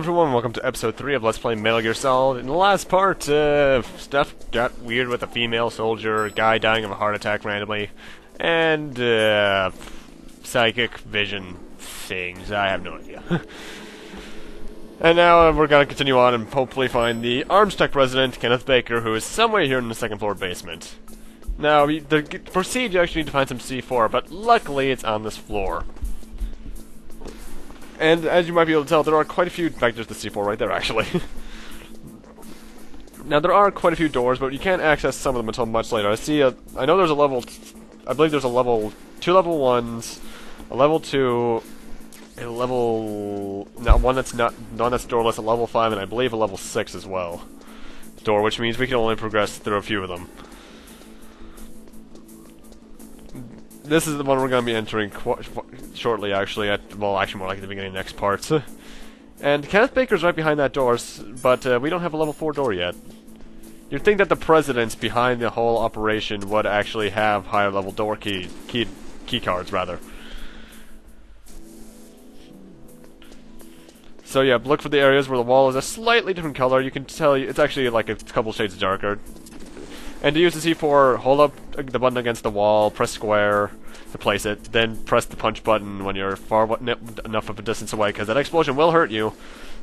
everyone, welcome to episode 3 of Let's Play Metal Gear Solid. In the last part, stuff got weird with a female soldier, a guy dying of a heart attack randomly, and, psychic vision things. I have no idea. And now we're gonna continue on and hopefully find the Arms Tech President, Kenneth Baker, who is somewhere here in the second floor basement. Now, to proceed, you actually need to find some C4, but luckily it's on this floor. And as you might be able to tell, there are quite a few... In fact, there's the C4 right there, actually. Now, there are quite a few doors, but you can't access some of them until much later. I know there's a level... I believe there's a level... 2 level 1s, a level 2, a level... No, one that's doorless, a level 5, and I believe a level 6 as well. Door, which means we can only progress through a few of them. This is the one we're going to be entering shortly, actually. Well, actually more like at the beginning of the next part. And Kenneth Baker's right behind that door, but we don't have a level 4 door yet. You'd think that the presidents behind the whole operation would actually have higher level door key cards, rather. So yeah, look for the areas where the wall is a slightly different color. You can tell it's actually like a couple shades darker. And to use the C4, hold up the button against the wall, press square to place it, then press the punch button when you're far enough of a distance away, because that explosion will hurt you.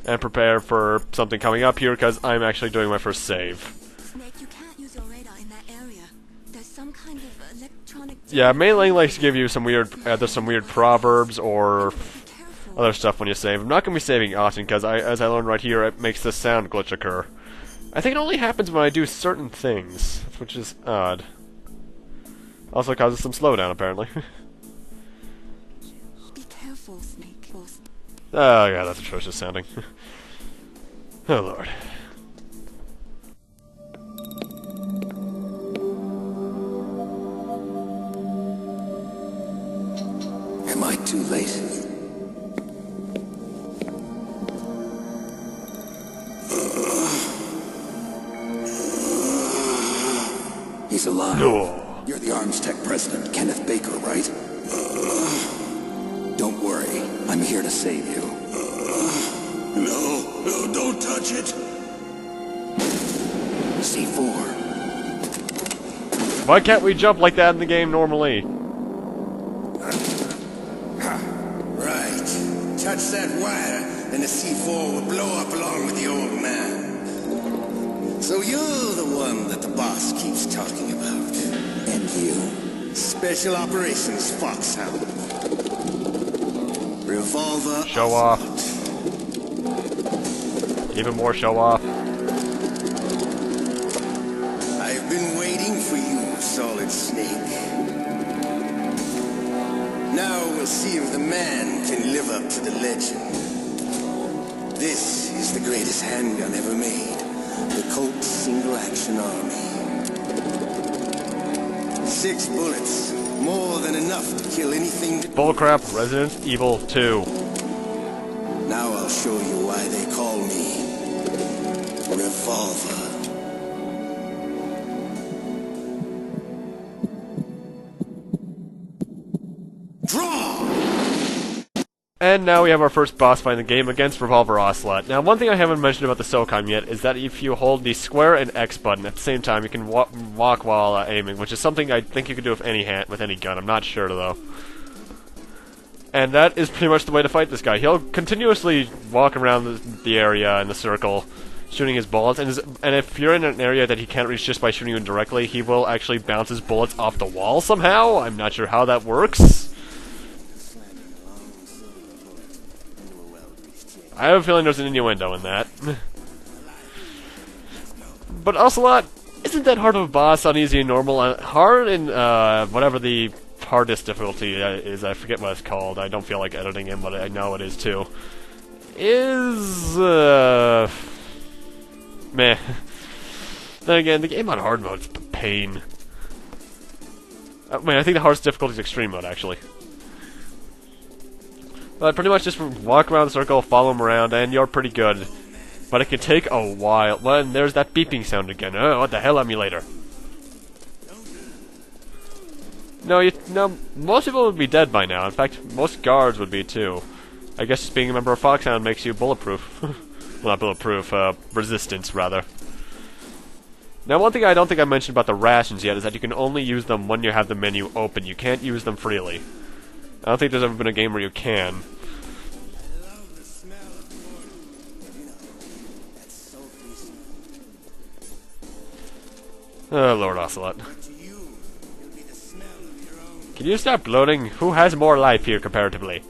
And prepare for something coming up here, because I'm actually doing my first save. Snake, you can't use your radar in that area. There's some kind of electronic... Yeah, mainly likes to give you some weird, there's some weird proverbs or other stuff when you save. I'm not going to be saving often, because as I learned right here, it makes this sound glitch occur. I think it only happens when I do certain things, which is odd. Also causes some slowdown, apparently. Be careful, Snake. Oh, yeah, that's atrocious sounding. Oh, Lord. Am I too late? He's alive. No. You're the Arms Tech President, Kenneth Baker, right? Don't worry, I'm here to save you. No, don't touch it. C4. Why can't we jump like that in the game normally? Right. Touch that wire, and the C4 will blow up along with the old man. So you're the one that the boss keeps talking about. And you? Special Operations Foxhound. Revolver. Show off. Even more show off. I've been waiting for you, Solid Snake. Now we'll see if the man can live up to the legend. This is the greatest handgun ever made. The Colt Single Action Army. 6 bullets, more than enough to kill anything. Bullcrap, Resident Evil 2. Now I'll show you why they call me Revolver. Draw! And now we have our first boss fight in the game against Revolver Ocelot. Now, one thing I haven't mentioned about the SOCOM yet is that if you hold the square and X button at the same time, you can walk while aiming, which is something I think you can do with any gun. I'm not sure, though. And that is pretty much the way to fight this guy. He'll continuously walk around the area in the circle, shooting his bullets, and if you're in an area that he can't reach just by shooting you directly, he will actually bounce his bullets off the wall somehow. I'm not sure how that works. I have a feeling there's an innuendo in that. But Ocelot isn't that hard of a boss on easy and normal. Hard in whatever the hardest difficulty is, I forget what it's called. I don't feel like editing him, but I know it is too. Is meh. Then again, the game on hard mode is a pain. I mean, I think the hardest difficulty is extreme mode, actually. But pretty much just walk around the circle, follow him around, and you're pretty good. But it can take a while. Well, and there's that beeping sound again. Oh, what the hell, emulator? No, most people would be dead by now. In fact, most guards would be too. I guess just being a member of Foxhound makes you bulletproof. Well, not bulletproof, resistance, rather. Now, one thing I don't think I mentioned about the rations yet is that you can only use them when you have the menu open. You can't use them freely. I don't think there's ever been a game where you can. Oh, Lord Ocelot. Can you stop bloating? Who has more life here, comparatively?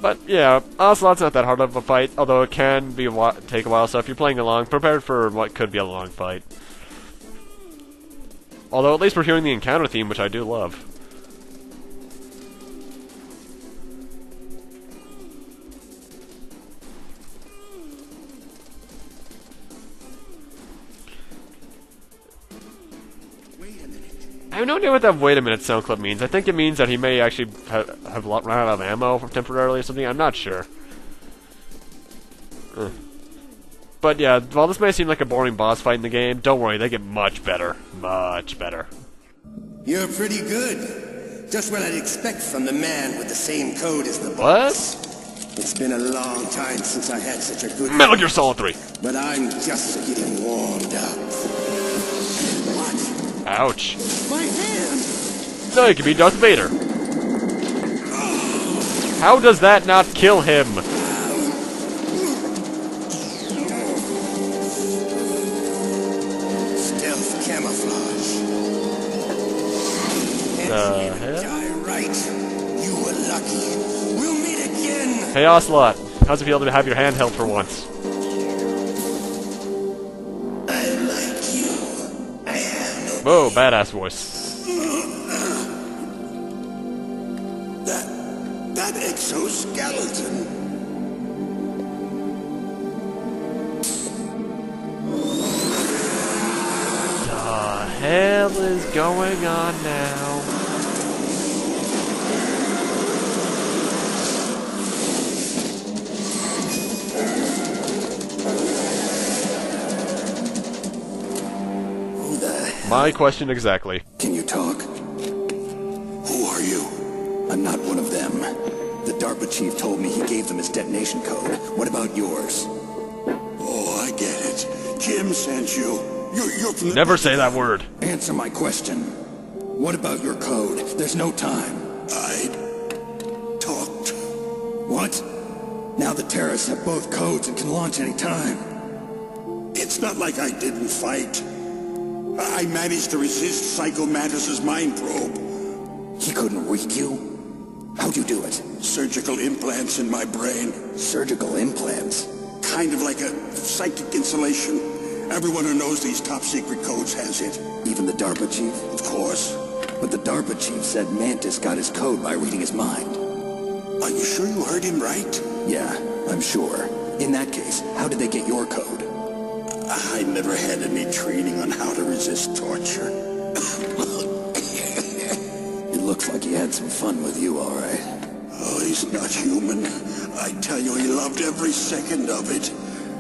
But, yeah, Ocelot's not that hard of a fight, although it can be take a while, so if you're playing along, prepare for what could be a long fight. Although, at least we're hearing the encounter theme, which I do love. I have no idea what that "wait a minute" sound clip means. I think it means that he may actually have run out of ammo temporarily or something. I'm not sure. But yeah, while this may seem like a boring boss fight in the game, don't worry, they get much better. Much better. You're pretty good. Just what I'd expect from the man with the same code as the boss. What? It's been a long time since I had such a good... Metal Gear Solid 3! But I'm just getting warmed up. What? Ouch. My hand! No, you can be Darth Vader. How does that not kill him? Stealth camouflage. The hell? Die right. You were lucky. We'll meet again. Hey Ocelot, how's it feel to have your hand held for once? I like you. I have no... Whoa, badass voice. That exoskeleton. The hell is going on now? Who the hell? My question exactly. Can you talk? Who are you? I'm not one of them. The DARPA chief told me he gave them his detonation code. What about yours? Oh, I get it. Jim sent you. You're from the... Never say that word. Answer my question. What about your code? There's no time. I talked. What? Now the terrorists have both codes and can launch any time. It's not like I didn't fight. I managed to resist Psycho Mantis's mind probe. He couldn't read you? How'd you do it? Surgical implants in my brain. Surgical implants? Kind of like a psychic insulation. Everyone who knows these top secret codes has it. Even the DARPA chief? Of course. But the DARPA chief said Mantis got his code by reading his mind. Are you sure you heard him right? Yeah, I'm sure. In that case, how did they get your code? I never had any training on how to resist torture. It looks like he had some fun with you, all right. Oh, he's not human. I tell you, he loved every second of it.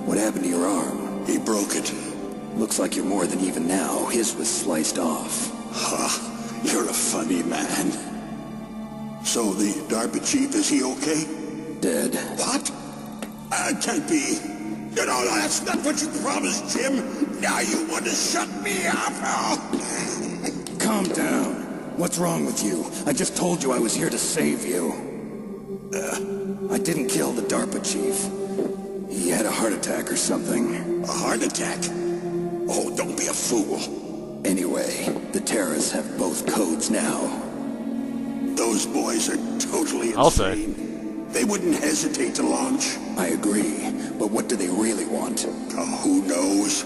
What happened to your arm? He broke it. Looks like you're more than even now. His was sliced off. Ha, you're a funny man. So the DARPA chief, is he okay? Dead. What? Can't be. You know, that's not what you promised, Jim. Now you want to shut me up? Oh. Calm down. What's wrong with you? I just told you I was here to save you. I didn't kill the DARPA chief. He had a heart attack or something. A heart attack? Oh, don't be a fool. Anyway, the terrorists have both codes now. Those boys are totally insane. I'll say. They wouldn't hesitate to launch. I agree, but what do they really want? Oh, who knows?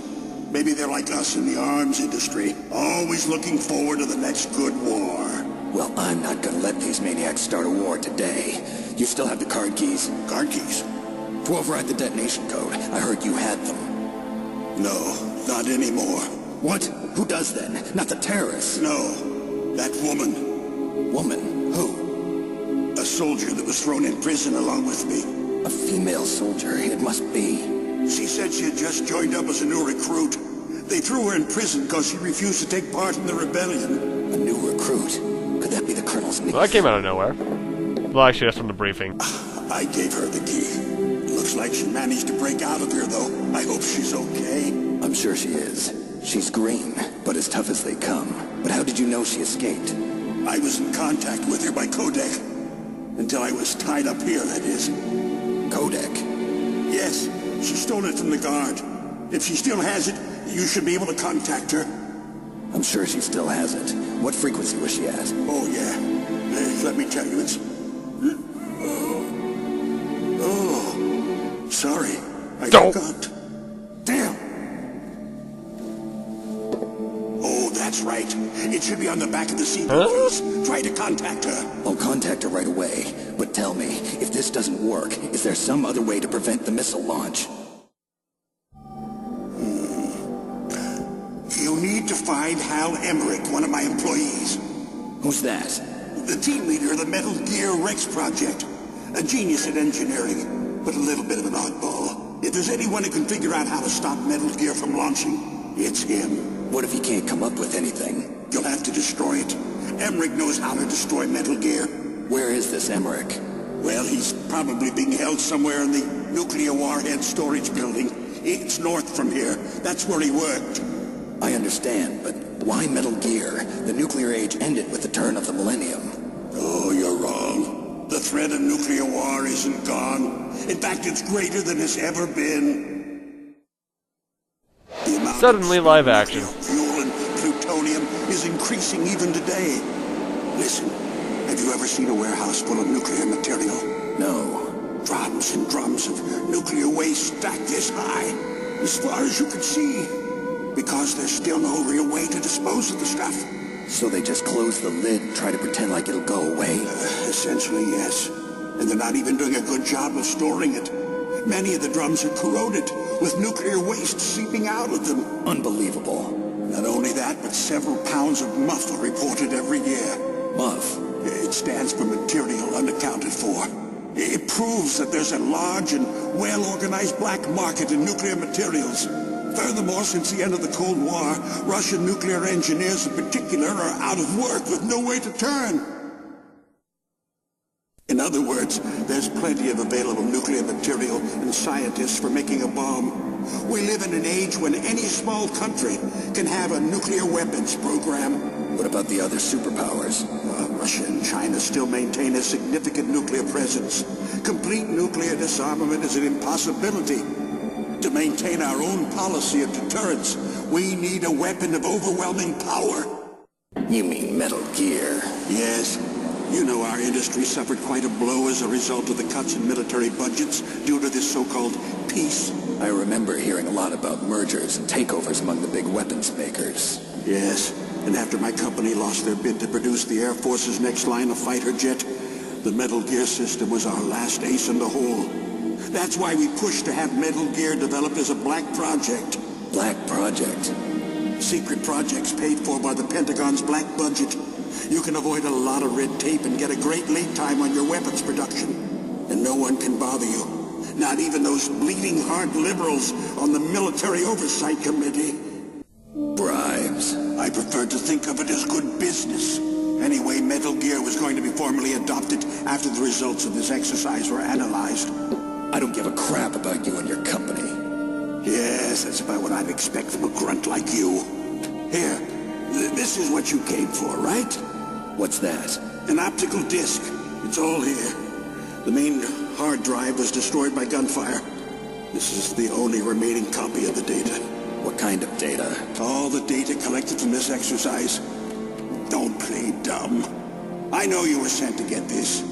Maybe they're like us in the arms industry, always looking forward to the next good war. Well, I'm not gonna let these maniacs start a war today. You still have the card keys? Card keys? To override the detonation code. I heard you had them. No, not anymore. What? Who does then? Not the terrorists. No, that woman. Woman? Who? A soldier that was thrown in prison along with me. A female soldier, it must be. She said she had just joined up as a new recruit. They threw her in prison because she refused to take part in the rebellion. A new recruit? Could that be the colonel's niece? Well, that came out of nowhere. Well, actually, that's from the briefing. I gave her the key. Looks Looks like she managed to break out of here, though. I hope she's okay. I'm sure she is. She's green, but as tough as they come. But how did you know she escaped? I was in contact with her by codec. Until I was tied up here, that is. Codec? Yes, she stole it from the guard. If she still has it, you should be able to contact her. I'm sure she still has it. What frequency was she at? Oh, yeah. Let me tell you, it's... Oh. Sorry. I forgot. Damn. Oh, that's right. It should be on the back of the CD case. Try to contact her. I'll contact her right away. But tell me, if this doesn't work, is there some other way to prevent the missile launch? You need to find Hal Emmerich, one of my employees. Who's that? The team leader of the Metal Gear Rex project. A genius at engineering, but a little bit of an oddball. If there's anyone who can figure out how to stop Metal Gear from launching, it's him. What if he can't come up with anything? You'll have to destroy it. Emmerich knows how to destroy Metal Gear. Where is this Emmerich? Well, he's probably being held somewhere in the nuclear warhead storage building. It's north from here. That's where he worked. I understand, but why Metal Gear? The nuclear age ended with the turn of the millennium. Oh, you're wrong. The threat of nuclear war isn't gone. In fact, it's greater than it's ever been. Suddenly live action. Fuel and plutonium is increasing even today. Listen, have you ever seen a warehouse full of nuclear material? No. Drums and drums of nuclear waste stacked this high, as far as you can see. Because there's still no real way to dispose of the stuff. So they just close the lid and try to pretend like it'll go away? Essentially, yes. And they're not even doing a good job of storing it. Many of the drums are corroded, with nuclear waste seeping out of them. Unbelievable. Not only that, but several pounds of MUF are reported every year. MUF? It stands for material unaccounted for. It proves that there's a large and well-organized black market in nuclear materials. Furthermore, since the end of the Cold War, Russian nuclear engineers in particular are out of work with no way to turn. In other words, there's plenty of available nuclear material and scientists for making a bomb. We live in an age when any small country can have a nuclear weapons program. What about the other superpowers? Russia and China still maintain a significant nuclear presence. Complete nuclear disarmament is an impossibility. To maintain our own policy of deterrence, we need a weapon of overwhelming power. You mean Metal Gear? Yes. You know our industry suffered quite a blow as a result of the cuts in military budgets due to this so-called peace. I remember hearing a lot about mergers and takeovers among the big weapons makers. Yes, and after my company lost their bid to produce the Air Force's next line of fighter jet, the Metal Gear system was our last ace in the hole. That's why we pushed to have Metal Gear developed as a black project. Black project? Secret projects paid for by the Pentagon's black budget. You can avoid a lot of red tape and get a great lead time on your weapons production. And no one can bother you. Not even those bleeding heart liberals on the Military Oversight Committee. Bribes. I prefer to think of it as good business. Anyway, Metal Gear was going to be formally adopted after the results of this exercise were analyzed. I don't give a crap about you and your company. Yes, that's about what I'd expect from a grunt like you. Here, this is what you came for, right? What's that? An optical disc. It's all here. The main hard drive was destroyed by gunfire. This is the only remaining copy of the data. What kind of data? All the data collected from this exercise. Don't play dumb. I know you were sent to get this.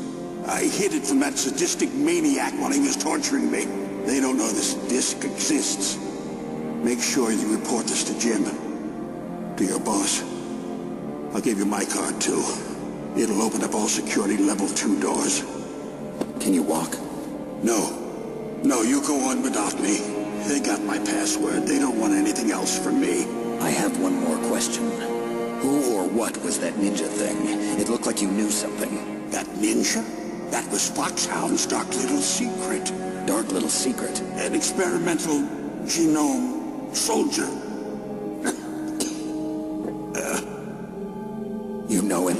I hid it from that sadistic maniac while he was torturing me. They don't know this disc exists. Make sure you report this to Jim. To your boss. I'll give you my card, too. It'll open up all security level 2 doors. Can you walk? No. No, you go on without me. They got my password. They don't want anything else from me. I have one more question. Who or what was that ninja thing? It looked like you knew something. That ninja? That was Foxhound's dark little secret. Dark little secret? An experimental genome soldier. You know him?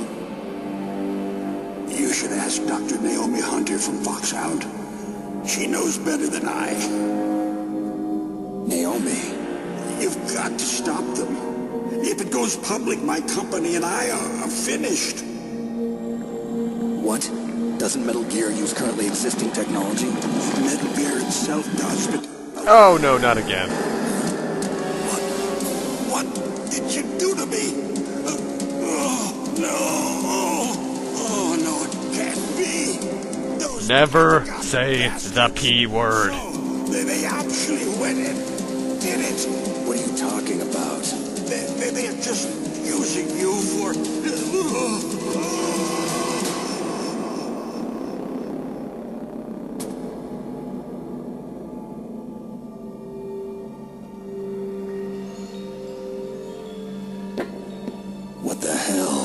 You should ask Dr. Naomi Hunter from Foxhound. She knows better than I. Naomi. You've got to stop them. If it goes public, my company and I are finished. What? Doesn't Metal Gear use currently existing technology? Metal Gear itself does, but... Oh no, not again. What did you do to me? Oh, no. Oh, no, it can't be. Those Never say the P word. No, they actually went and did it. What are you talking about? They're just using you for... What the hell?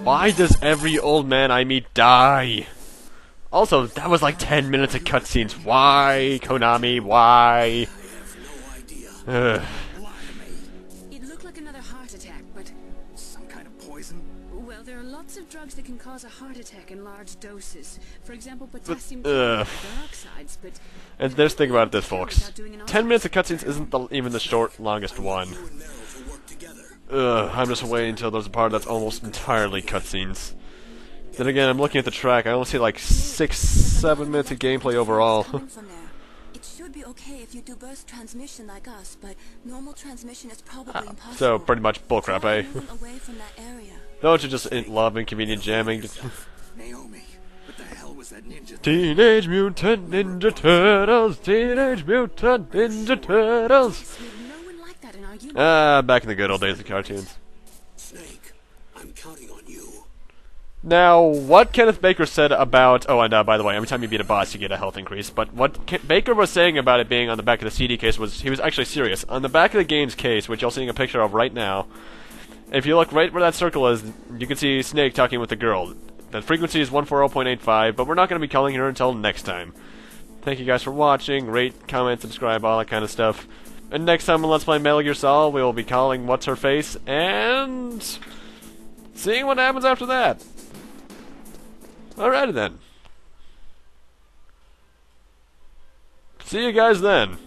Why does every old man I meet die? Also, that was like 10 minutes of cutscenes. Why, Konami? Why? Ugh. It looked like another heart attack, but Some kind of poison? well, there are lots of drugs that can cause a heart attack in large doses. For example, potassium ugh. dioxides, but And there's the thing about this, folks. 10 minutes of cutscenes isn't even the longest one. Ugh, I'm just waiting until there's a part that's almost entirely cutscenes. Then again, I'm looking at the track, I only see like 6-7 minutes of gameplay overall. Coming from there. It should be okay if you do burst transmission like us, but normal transmission is probably impossible. So, pretty much bullcrap, eh? Try moving away from that area. Don't you just love inconvenient jamming? Naomi, what the hell was that ninja thing? Teenage Mutant Ninja Turtles! Teenage Mutant Ninja Turtles! no one liked that in our universe. Back in the good old days of cartoons. Snake, I'm counting on you. Now, what Kenneth Baker said about... Oh, and by the way, every time you beat a boss, you get a health increase. But what Baker was saying about it being on the back of the CD case was... He was actually serious. On the back of the game's case, which you're seeing a picture of right now, if you look right where that circle is, you can see Snake talking with the girl. The frequency is 140.85, but we're not going to be calling her until next time. Thank you guys for watching. Rate, comment, subscribe, all that kind of stuff. And next time on Let's Play Metal Gear Solid, we will be calling What's-Her-Face, and... seeing what happens after that. Alrighty then. See you guys then.